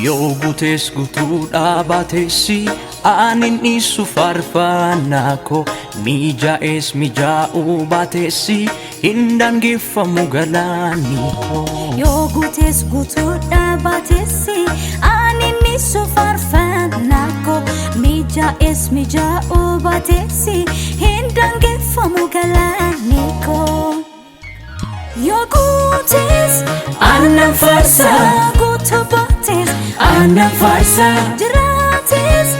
Yoo guutees guutuudha baateessi anin isu faarfannaa koo mijaa'es mijaa'uu baateessi hin daangeffamu galaanni koo. Yoo guutees guutuudha baateessi anin isu faarfannaa koo mijaa'es mijaa'uu baateessi hin daangeffamu galaanni koo. Yoo guutees Aannan faarsa guutuu baatees aannan faarsa jiraatees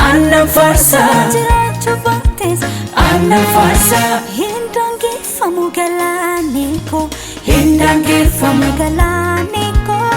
aannan faarsa jiraachuu baatees aannan faarsa hin daangeffamu galaanni koo. hin daangeffamu Galaanni koo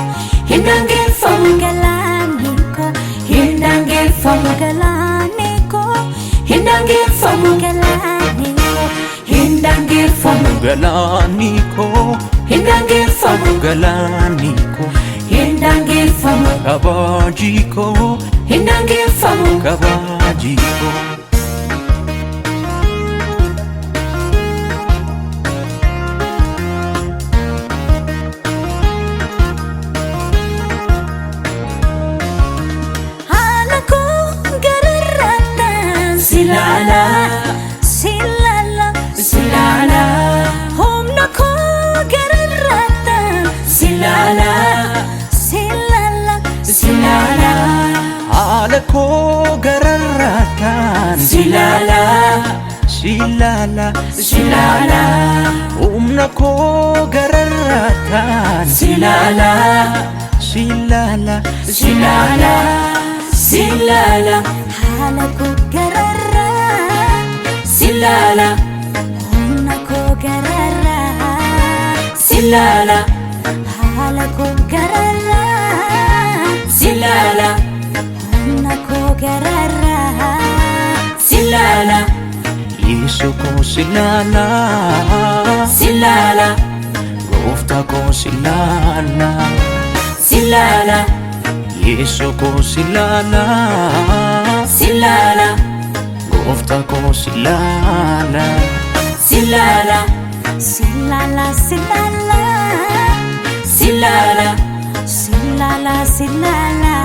hin daangeffamu galaanni koo hin daangeffamu galaanni koo hin daangeffamu galaanni koo hin daangeffamu galaanni koo hin daangeffamu galaanni koo hin daangeffamu kabajii koo hin daangeffamu kabajii koo. haala koo gararraadhaan Silala silala silala humna koo gararraadhaan silala silala silala haala koo gararraadhaan silala silala silala humna koo gararraadhaan silala silala silala silala haala koo gararraa silala humna koo gararraa silala haala koo gararraa silala humna koo gararraa silala Yesu ko silala silala Goofta ko silala silala Yesu ko silala silala Goofta ko silala silala silala silala silala silala silala